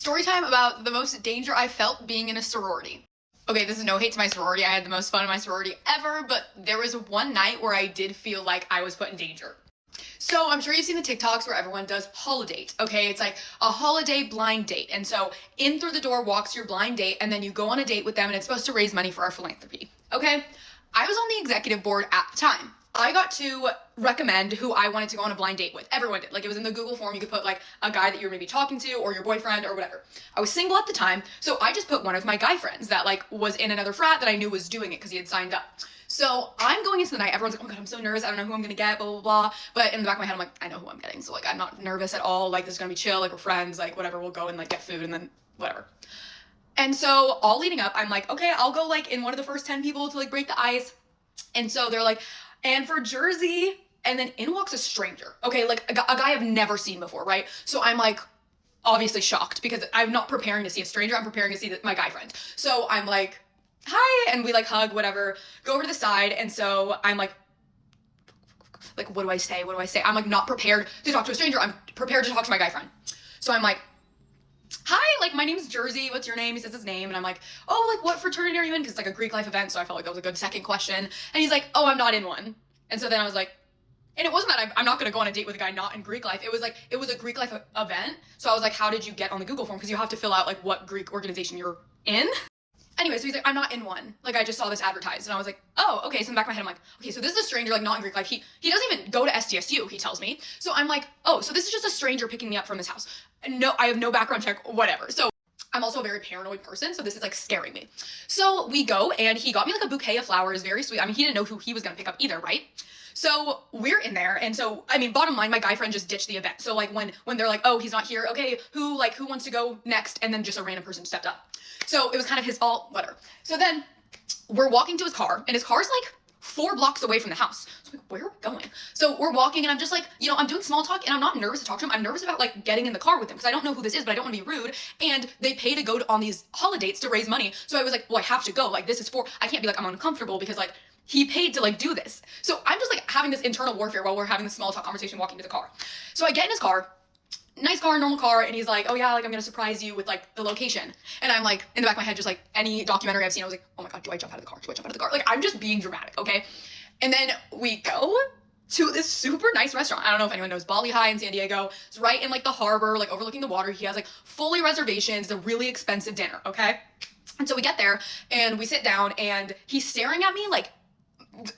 Story time about the most danger I felt being in a sorority. Okay, this is no hate to my sorority. I had the most fun in my sorority ever, but there was one night where I did feel like I was put in danger. So I'm sure you've seen the TikToks where everyone does holiday. Okay, it's like a holiday blind date. And so in through the door walks your blind date, and then you go on a date with them, and it's supposed to raise money for our philanthropy. Okay, I was on the executive board at the time. I got to recommend who I wanted to go on a blind date with. Everyone did. Like, it was in the Google form. You could put like a guy that you're maybe talking to or your boyfriend or whatever. I was single at the time, so I just put one of my guy friends that like was in another frat that I knew was doing it because he had signed up. So I'm going into the night, everyone's like, oh my god, I'm so nervous, I don't know who I'm gonna get, blah, blah, blah. But in the back of my head, I'm like, I know who I'm getting. So like, I'm not nervous at all. Like, this is gonna be chill, like we're friends, like whatever, we'll go and like get food and then whatever. And so all leading up, I'm like, okay, I'll go like in one of the first 10 people to like break the ice. And so they're like, and for Jersey, and then in walks a stranger. Okay, like a guy I've never seen before, right? So I'm like, obviously shocked because I'm not preparing to see a stranger, I'm preparing to see my guy friend. So I'm like, hi, and we like hug, whatever, go over to the side, and so I'm like, what do I say? What do I say? I'm like not prepared to talk to a stranger, I'm prepared to talk to my guy friend. So I'm like, hi, like my name's Jersey, what's your name? He says his name, and I'm like, oh, like what fraternity are you in? Because it's like a Greek life event, so I felt like that was a good second question. And he's like, oh, I'm not in one. And so then I was like, and it wasn't that I'm not gonna go on a date with a guy not in Greek life, it was like, it was a Greek life event. So I was like, how did you get on the Google form? Because you have to fill out like what Greek organization you're in. Anyway, so he's like, I'm not in one. Like, I just saw this advertised. And I was like, oh, okay. So in the back of my head, I'm like, okay, so this is a stranger, like, not in Greek life. He doesn't even go to SDSU, he tells me. So I'm like, oh, so this is just a stranger picking me up from his house. No, I have no background check, whatever. So I'm also a very paranoid person, so this is, like, scaring me. So we go, and he got me, like, a bouquet of flowers, very sweet. I mean, he didn't know who he was gonna pick up either, right? So we're in there, and so, I mean, bottom line, my guy friend just ditched the event. So, like, when they're like, oh, he's not here, okay, who wants to go next? And then just a random person stepped up. So it was kind of his fault, whatever. So then we're walking to his car, and his car's like 4 blocks away from the house. So I'm like, where are we going? So we're walking, and I'm just like, you know, I'm doing small talk, and I'm not nervous to talk to him. I'm nervous about like getting in the car with him because I don't know who this is, but I don't want to be rude. And they pay to go on these holidays to raise money. So I was like, well, I have to go. Like, this is I can't be like, I'm uncomfortable because like he paid to like do this. So I'm just like having this internal warfare while we're having this small talk conversation walking to the car. So I get in his car. Nice car, normal car, and he's like, oh yeah, like I'm gonna surprise you with like the location. And I'm like, in the back of my head, just like any documentary I've seen, I was like, oh my god, do I jump out of the car? Do I jump out of the car? Like, I'm just being dramatic, okay? And then we go to this super nice restaurant. I don't know if anyone knows Bali High in San Diego. It's right in like the harbor, like overlooking the water. He has like fully reservations. It's a really expensive dinner, okay? And so we get there and we sit down and he's staring at me like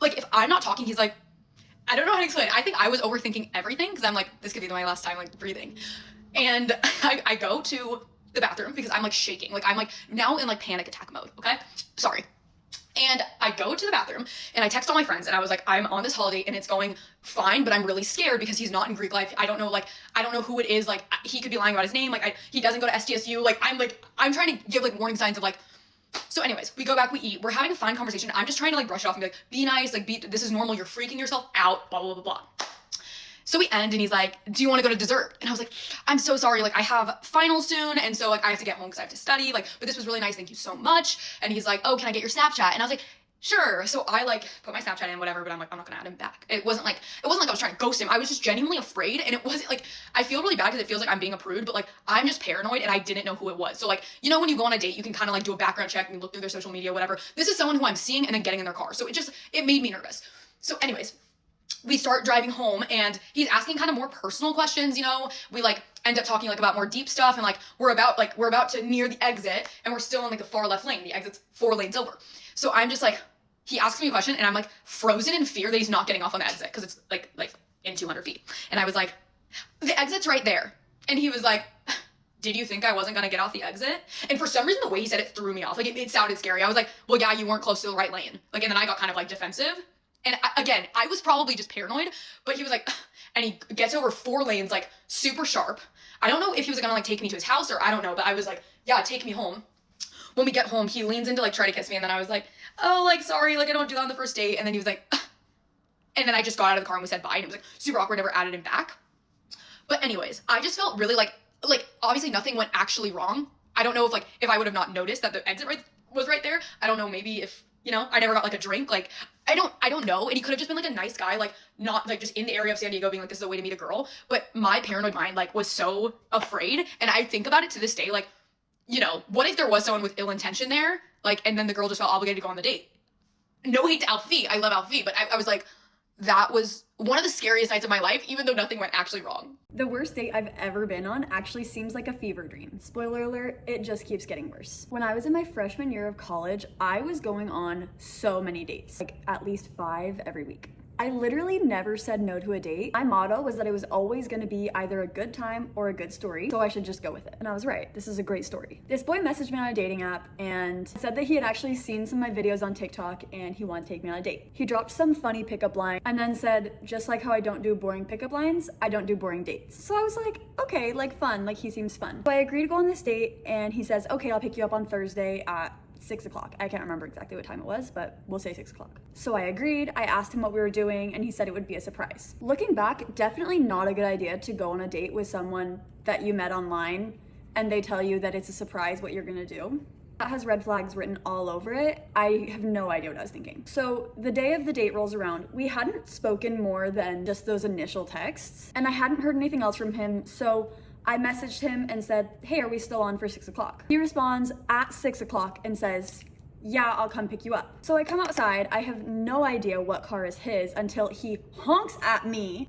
if I'm not talking, he's like, I don't know how to explain it. I think I was overthinking everything because I'm like, this could be my last time like breathing. And I go to the bathroom because I'm like shaking. Like I'm like now in like panic attack mode, okay? Sorry. And I go to the bathroom and I text all my friends and I was like, I'm on this holiday and it's going fine, but I'm really scared because he's not in Greek life. I don't know who it is. Like he could be lying about his name. Like he doesn't go to SDSU. Like I'm trying to give like warning signs of like. So anyways, we go back, we eat, we're having a fine conversation. I'm just trying to like brush it off and be like, be nice, like this is normal, you're freaking yourself out, blah, blah, blah, blah. So we end and he's like, do you want to go to dessert? And I was like, I'm so sorry, like I have finals soon, and so like I have to get home because I have to study, like, but this was really nice, thank you so much. And he's like, oh, can I get your Snapchat? And I was like, sure. So I like put my Snapchat in, whatever, but I'm like, I'm not gonna add him back. It wasn't like I was trying to ghost him. I was just genuinely afraid, and it wasn't like, I feel really bad because it feels like I'm being a prude, but like I'm just paranoid and I didn't know who it was. So like, you know, when you go on a date, you can kind of like do a background check and look through their social media, whatever. This is someone who I'm seeing and then getting in their car. So it made me nervous. So anyways, we start driving home and he's asking kind of more personal questions, you know, we like end up talking like about more deep stuff, and like we're about to near the exit and we're still in like the far left lane. The exit's 4 lanes over. So I'm just like, he asks me a question and I'm like frozen in fear that he's not getting off on the exit because it's like in 200 feet. And I was like, the exit's right there. And he was like, did you think I wasn't gonna get off the exit? And for some reason, the way he said it threw me off. Like it sounded scary. I was like, well, yeah, you weren't close to the right lane. Like, and then I got kind of like defensive. And again, I was probably just paranoid, but he was like, and he gets over 4 lanes, like super sharp. I don't know if he was gonna like take me to his house or I don't know, but I was like, yeah, take me home. When we get home, he leans in to like try to kiss me, and then I was like, oh, like, sorry, like I don't do that on the first date. And then he was like, ugh. And then I just got out of the car and we said bye, and it was like super awkward, never added him back. But anyways, I just felt really like obviously nothing went actually wrong. I don't know if I would have not noticed that the exit was right there. I don't know, maybe if, you know, I never got like a drink, like I don't know. And he could have just been like a nice guy, like not like just in the area of San Diego being like, this is a way to meet a girl. But my paranoid mind like was so afraid. And I think about it to this day, like you know, what if there was someone with ill intention there, like, and then the girl just felt obligated to go on the date? No hate to Alfie, I love Alfie, but I was like, that was one of the scariest nights of my life, even though nothing went actually wrong. The worst date I've ever been on actually seems like a fever dream. Spoiler alert, it just keeps getting worse. When I was in my freshman year of college, I was going on so many dates, like at least 5 every week. I literally never said no to a date. My motto was that it was always gonna be either a good time or a good story, so I should just go with it. And I was right, this is a great story. This boy messaged me on a dating app and said that he had actually seen some of my videos on TikTok and he wanted to take me on a date. He dropped some funny pickup line and then said, just like how I don't do boring pickup lines, I don't do boring dates. So I was like, okay, like fun, like he seems fun. So I agreed to go on this date and he says, okay, I'll pick you up on Thursday at 6 o'clock. I can't remember exactly what time it was, but we'll say 6 o'clock. So I agreed, I asked him what we were doing, and he said it would be a surprise. Looking back, definitely not a good idea to go on a date with someone that you met online and they tell you that it's a surprise what you're gonna do. That has red flags written all over it. I have no idea what I was thinking. So the day of the date rolls around. We hadn't spoken more than just those initial texts, and I hadn't heard anything else from him, so I messaged him and said, hey, are we still on for 6 o'clock? He responds at 6 o'clock and says, yeah, I'll come pick you up. So I come outside, I have no idea what car is his until he honks at me.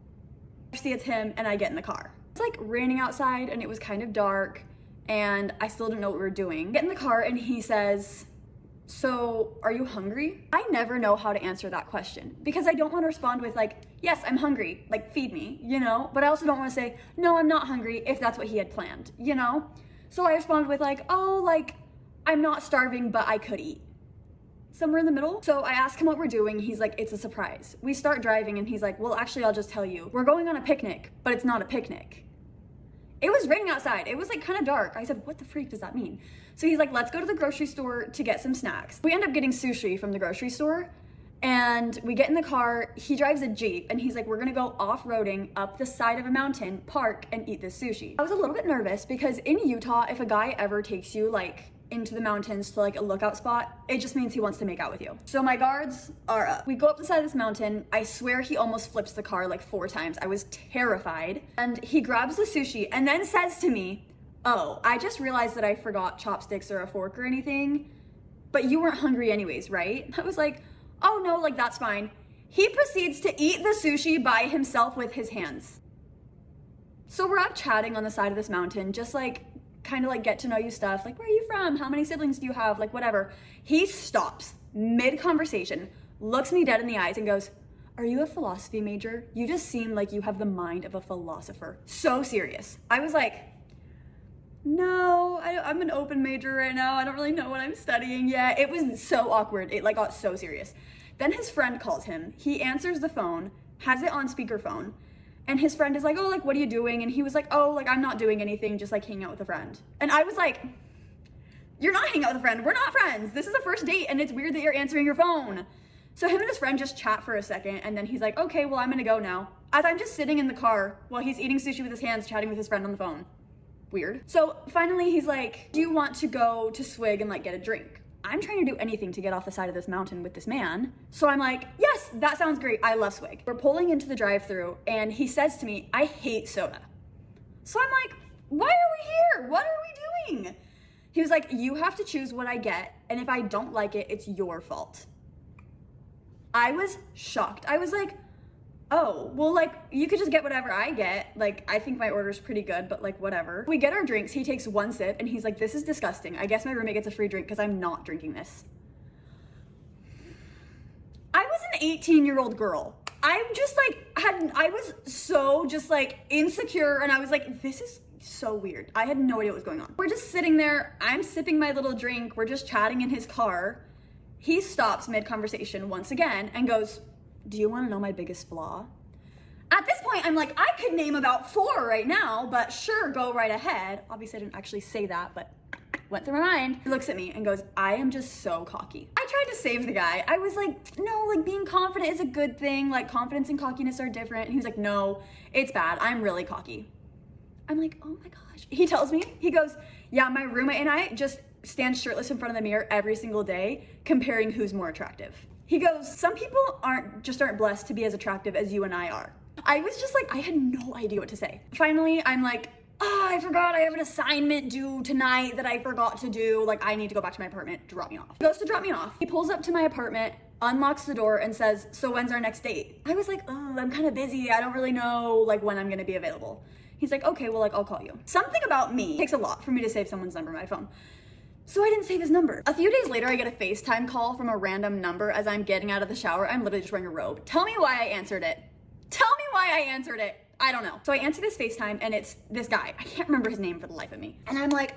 I see it's him and I get in the car. It's like raining outside and it was kind of dark and I still didn't know what we were doing. Get in the car and he says, so are you hungry? I never know how to answer that question because I don't want to respond with like, yes, I'm hungry, like feed me, you know? But I also don't want to say, no, I'm not hungry if that's what he had planned, you know? So I responded with like, oh, like, I'm not starving, but I could eat. Somewhere in the middle. So I ask him what we're doing. He's like, it's a surprise. We start driving and he's like, well, actually, I'll just tell you. We're going on a picnic, but it's not a picnic. It was raining outside. It was like kind of dark. I said, what the freak does that mean? So he's like, let's go to the grocery store to get some snacks. We end up getting sushi from the grocery store and we get in the car. He drives a Jeep and he's like, we're gonna go off-roading up the side of a mountain, park and eat this sushi. I was a little bit nervous because in Utah, if a guy ever takes you like into the mountains to like a lookout spot, it just means he wants to make out with you. So my guards are up. We go up the side of this mountain. I swear he almost flips the car like 4 times. I was terrified. And he grabs the sushi and then says to me, oh, I just realized that I forgot chopsticks or a fork or anything, but you weren't hungry anyways, right? I was like, oh no, like that's fine. He proceeds to eat the sushi by himself with his hands. So we're out chatting on the side of this mountain, just like kind of like get to know you stuff, like where are you from? How many siblings do you have? Like whatever. He stops mid-conversation, looks me dead in the eyes and goes, are you a philosophy major? You just seem like you have the mind of a philosopher. So serious. I was like, no, I'm an open major right now. I don't really know what I'm studying yet. It was so awkward. It like got so serious. Then his friend calls him. He answers the phone, has it on speakerphone. And his friend is like, oh, like, what are you doing? And he was like, oh, like, I'm not doing anything, just like hanging out with a friend. And I was like, you're not hanging out with a friend. We're not friends. This is a first date and it's weird that you're answering your phone. So him and his friend just chat for a second and then he's like, okay, well, I'm gonna go now. As I'm just sitting in the car while he's eating sushi with his hands, chatting with his friend on the phone. Weird. So finally he's like, do you want to go to Swig and like get a drink? I'm trying to do anything to get off the side of this mountain with this man. So I'm like, yes, that sounds great. I love Swig. We're pulling into the drive-thru and he says to me, I hate soda. So I'm like, why are we here? What are we doing? He was like, you have to choose what I get. And if I don't like it, it's your fault. I was shocked. I was like, oh, well, like, you could just get whatever I get. Like, I think my order's pretty good, but like, whatever. We get our drinks, he takes 1 sip, and he's like, this is disgusting. I guess my roommate gets a free drink because I'm not drinking this. I was an 18-year-old girl. I'm just like, I was so just like insecure, and I was like, this is so weird. I had no idea what was going on. We're just sitting there, I'm sipping my little drink, we're just chatting in his car. He stops mid-conversation once again and goes, do you want to know my biggest flaw? At this point, I'm like, I could name about 4 right now, but sure, go right ahead. Obviously, I didn't actually say that, but went through my mind. He looks at me and goes, I am just so cocky. I tried to save the guy. I was like, no, like being confident is a good thing. Like confidence and cockiness are different. And he was like, no, it's bad. I'm really cocky. I'm like, oh my gosh. He tells me, he goes, yeah, my roommate and I just stand shirtless in front of the mirror every single day, comparing who's more attractive. He goes, some people aren't blessed to be as attractive as you and I are. I was just like, I had no idea what to say. Finally, I'm like, oh, I forgot I have an assignment due tonight that I forgot to do. Like, I need to go back to my apartment, drop me off. He goes to drop me off. He pulls up to my apartment, unlocks the door, and says, so when's our next date? I was like, oh, I'm kind of busy. I don't really know like when I'm gonna be available. He's like, okay, well, like, I'll call you. Something about me, it takes a lot for me to save someone's number on my phone. So I didn't save his number. A few days later, I get a FaceTime call from a random number as I'm getting out of the shower. I'm literally just wearing a robe. Tell me why I answered it. Tell me why I answered it. I don't know. So I answer this FaceTime and it's this guy. I can't remember his name for the life of me. And I'm like,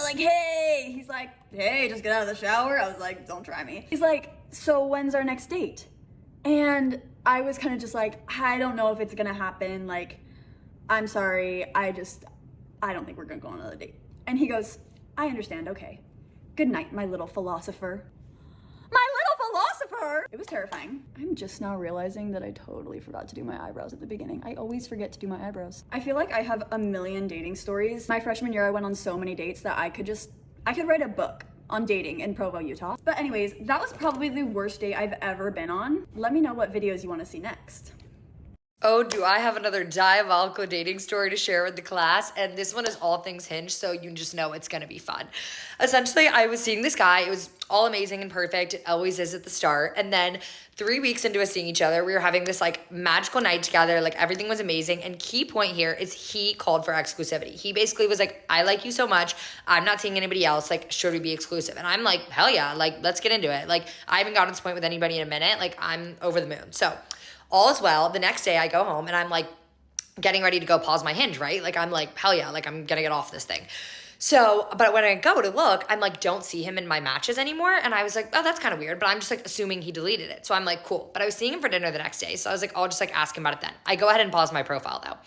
like, hey. He's like, hey, just get out of the shower. I was like, don't try me. He's like, so when's our next date? And I was kind of just like, I don't know if it's gonna happen. Like, I'm sorry. I don't think we're gonna go on another date. And he goes, I understand, okay. Good night, my little philosopher. My little philosopher! It was terrifying. I'm just now realizing that I totally forgot to do my eyebrows at the beginning. I always forget to do my eyebrows. I feel like I have a million dating stories. My freshman year, I went on so many dates that I could write a book on dating in Provo, Utah. But anyways, that was probably the worst date I've ever been on. Let me know what videos you want to see next. Oh, do I have another diabolical dating story to share with the class? And this one is all things Hinge, so you just know it's gonna be fun. Essentially, I was seeing this guy. It was all amazing and perfect. It always is at the start. And then 3 weeks into us seeing each other, we were having this like magical night together. Like everything was amazing. And key point here is he called for exclusivity. He basically was like, I like you so much. I'm not seeing anybody else. Like, should we be exclusive? And I'm like, hell yeah. Like, let's get into it. Like, I haven't gotten to this point with anybody in a minute. Like, I'm over the moon. So all is well. The next day I go home and I'm like getting ready to go pause my Hinge, right? Like I'm like, hell yeah, like I'm gonna get off this thing. So, but when I go to look, I'm like, don't see him in my matches anymore. And I was like, oh, that's kind of weird, but I'm just like assuming he deleted it. So I'm like, cool. But I was seeing him for dinner the next day. So I was like, I'll just like ask him about it then. I go ahead and pause my profile though.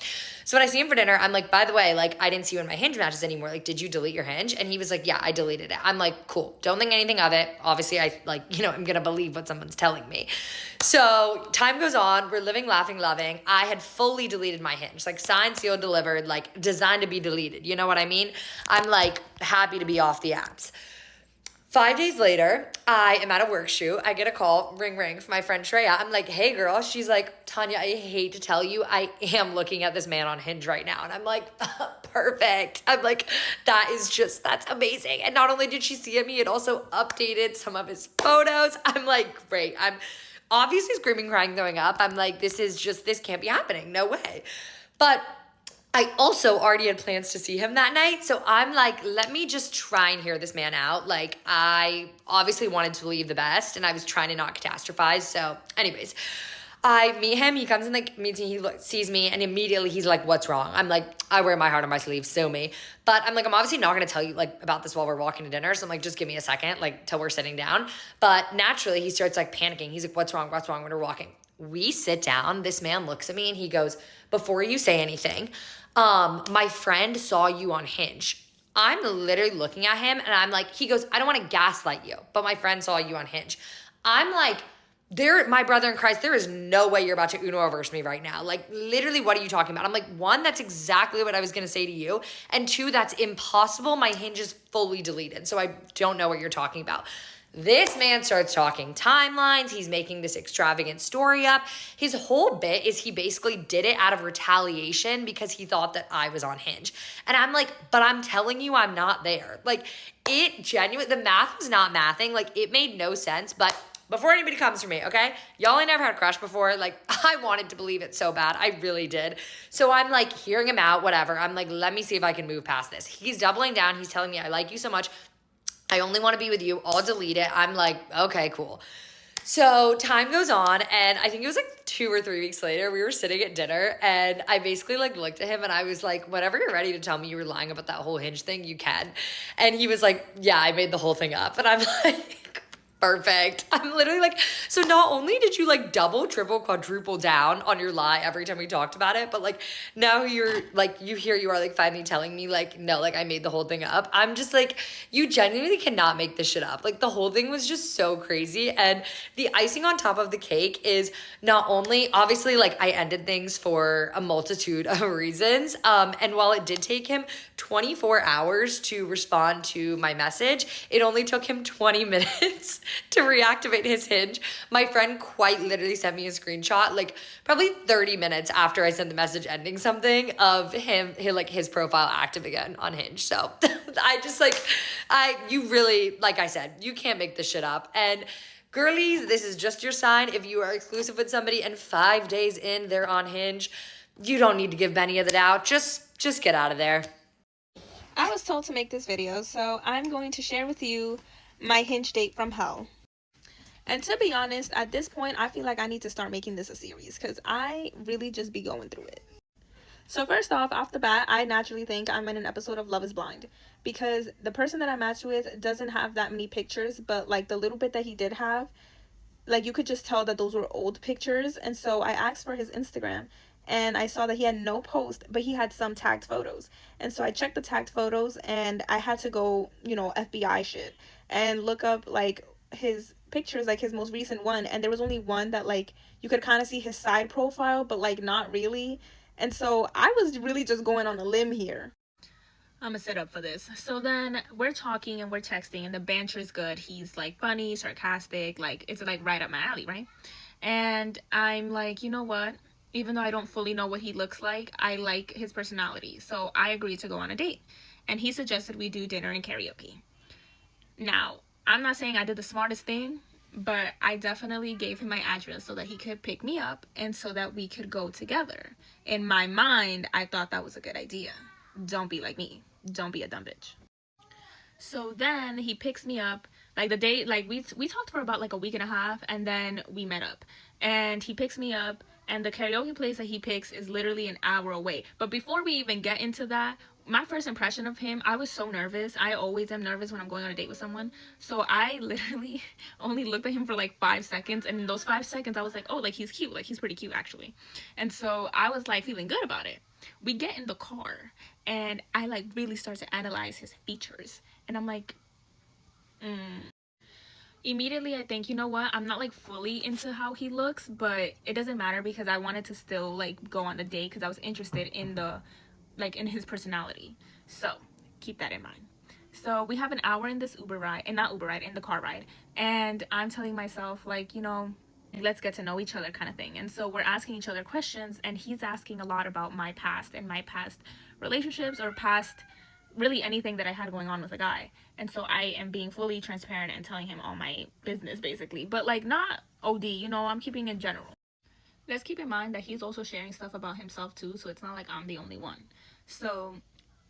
So when I see him for dinner, I'm like, by the way, like I didn't see you in my Hinge matches anymore. Like, did you delete your Hinge? And he was like, yeah, I deleted it. I'm like, cool. Don't think anything of it. Obviously I like, I'm going to believe what someone's telling me. So time goes on. We're living, laughing, loving. I had fully deleted my Hinge, like signed, sealed, delivered, like designed to be deleted. You know what I mean? I'm like happy to be off the apps. 5 days later, I am at a work shoot. I get a call, ring, ring, from my friend Shreya. I'm like, hey, girl. She's like, Tanya, I hate to tell you, I am looking at this man on Hinge right now. And I'm like, perfect. I'm like, that's amazing. And not only did she see me, it also updated some of his photos. I'm like, great. I'm obviously screaming, crying, throwing up. I'm like, this can't be happening. No way. But I also already had plans to see him that night. So I'm like, let me just try and hear this man out. Like I obviously wanted to believe the best and I was trying to not catastrophize. So anyways, I meet him. He comes and like meets me. He sees me and immediately he's like, what's wrong? I'm like, I wear my heart on my sleeve. Sue me. But I'm like, I'm obviously not going to tell you like about this while we're walking to dinner. So I'm like, just give me a second, like till we're sitting down. But naturally he starts like panicking. He's like, what's wrong? What's wrong when we're walking? We sit down. This man looks at me and he goes, before you say anything, my friend saw you on Hinge. I'm literally looking at him and I'm like, he goes, I don't want to gaslight you, but my friend saw you on Hinge. I'm like, my brother in Christ, there is no way you're about to Uno reverse me right now. Like literally, what are you talking about? I'm like, one, that's exactly what I was going to say to you. And two, that's impossible. My Hinge is fully deleted. So I don't know what you're talking about. This man starts talking timelines. He's making this extravagant story up. His whole bit is he basically did it out of retaliation because he thought that I was on Hinge. And I'm like, but I'm telling you I'm not there. Like the math was not mathing. Like it made no sense. But before anybody comes for me, okay? Y'all ain't never had a crush before. Like I wanted to believe it so bad. I really did. So I'm like hearing him out, whatever. I'm like, let me see if I can move past this. He's doubling down. He's telling me I like you so much. I only want to be with you. I'll delete it. I'm like, okay, cool. So time goes on and I think it was like 2 or 3 weeks later, we were sitting at dinner and I basically like looked at him and I was like, whenever you're ready to tell me you were lying about that whole Hinge thing, you can. And he was like, yeah, I made the whole thing up. And I'm like, perfect. I'm literally like, so not only did you like double, triple, quadruple down on your lie every time we talked about it, but like now you're like, you are like finally telling me like, no, like I made the whole thing up. I'm just like, you genuinely cannot make this shit up. Like the whole thing was just so crazy. And the icing on top of the cake is not only obviously like I ended things for a multitude of reasons. And while it did take him 24 hours to respond to my message, it only took him 20 minutes to reactivate his Hinge. My friend quite literally sent me a screenshot, like probably 30 minutes after I sent the message ending something of his profile active again on Hinge. So I just you really, like I said, you can't make this shit up. And girlies, this is just your sign. If you are exclusive with somebody and 5 days in, they're on Hinge, you don't need to give Benny of the doubt. Just get out of there. I was told to make this video, so I'm going to share with you my Hinge date from hell. And to be honest, at this point, I feel like I need to start making this a series because I really just be going through it. So first off the bat, I naturally think I'm in an episode of Love is Blind because the person that I matched with doesn't have that many pictures, but like the little bit that he did have, like you could just tell that those were old pictures. And so I asked for his Instagram and I saw that he had no post, but he had some tagged photos. And so I checked the tagged photos and I had to go, FBI shit and look up like his pictures, like his most recent one. And there was only one that like you could kind of see his side profile, but like not really. And so I was really just going on a limb here. I'm gonna sit up for this. So then we're talking and we're texting and the banter is good. He's like funny, sarcastic, like it's like right up my alley, right? And I'm like, you know what? Even though I don't fully know what he looks like, I like his personality. So I agreed to go on a date. And he suggested we do dinner and karaoke. Now, I'm not saying I did the smartest thing, but I definitely gave him my address so that he could pick me up and so that we could go together. In my mind, I thought that was a good idea. Don't be like me. Don't be a dumb bitch. So then he picks me up. Like the date, like we talked for about like a week and a half and then we met up. And he picks me up and the karaoke place that he picks is literally an hour away. But before we even get into that, my first impression of him, I was so nervous. I always am nervous when I'm going on a date with someone. So I literally only looked at him for like 5 seconds. And in those 5 seconds, I was like, oh, like he's cute. Like he's pretty cute actually. And so I was like feeling good about it. We get in the car and I like really start to analyze his features. And I'm like, Immediately I think, you know what, I'm not like fully into how he looks, but it doesn't matter because I wanted to still like go on the date because I was interested in in his personality. So keep that in mind. So we have an hour in this in the car ride, and I'm telling myself like, let's get to know each other kind of thing. And so we're asking each other questions and he's asking a lot about my past and my past relationships or past really anything that I had going on with a guy. And so I am being fully transparent and telling him all my business basically, but like not OD, I'm keeping it general. Let's keep in mind that he's also sharing stuff about himself too, so it's not like I'm the only one. So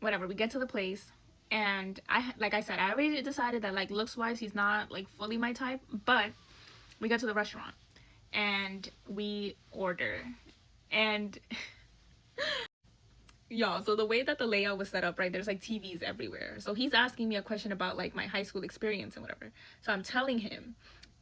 whatever, we get to the place and I already decided that like looks wise he's not like fully my type, but we get to the restaurant and we order and y'all, so the way that the layout was set up, right, there's like TVs everywhere. So he's asking me a question about like my high school experience and whatever. So I'm telling him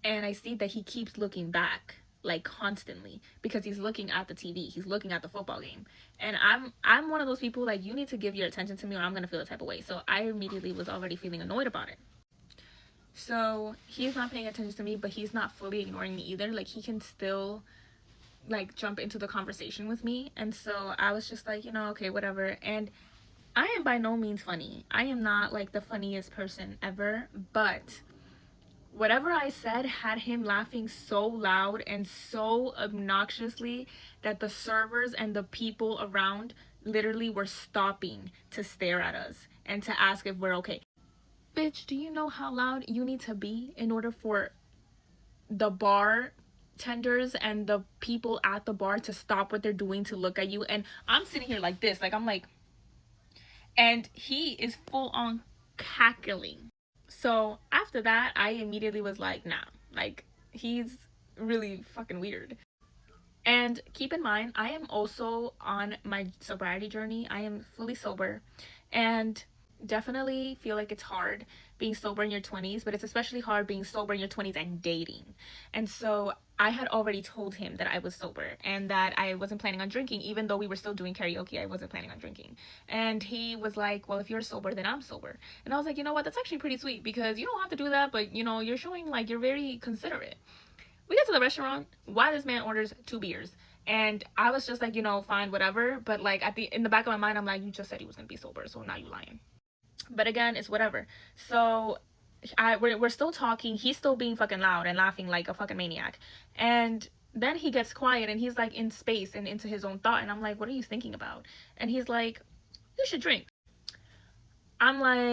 and I see that he keeps looking back like constantly because he's looking at the TV, he's looking at the football game. And I'm one of those people like, you need to give your attention to me or I'm gonna feel the type of way. So I immediately was already feeling annoyed about it. So he's not paying attention to me, but he's not fully ignoring me either. Like he can still like jump into the conversation with me. And so I was just like, okay, whatever. And I am by no means funny. I am not like the funniest person ever, but whatever I said had him laughing so loud and so obnoxiously that the servers and the people around literally were stopping to stare at us and to ask if we're okay. Bitch, do you know how loud you need to be in order for the bartenders and the people at the bar to stop what they're doing to look at you? And I'm sitting here like this, like I'm like, and he is full on cackling. So after that, I immediately was like, nah, like he's really fucking weird. And keep in mind, I am also on my sobriety journey. I am fully sober and definitely feel like it's hard being sober in your 20s, but it's especially hard being sober in your 20s and dating. And so I had already told him that I was sober and that I wasn't planning on drinking. Even though we were still doing karaoke, I wasn't planning on drinking. And he was like, well, if you're sober, then I'm sober. And I was like, you know what, that's actually pretty sweet because you don't have to do that, but you're showing like you're very considerate. We get to the restaurant, Wildest man orders 2 beers. And I was just like, fine, whatever. But like in the back of my mind, I'm like, you just said he was gonna be sober, so now you lying. But again, it's whatever. So we're still talking. He's still being fucking loud and laughing like a fucking maniac. And then he gets quiet and he's like in space and into his own thought. And I'm like, what are you thinking about? And he's like, you should drink. I'm like,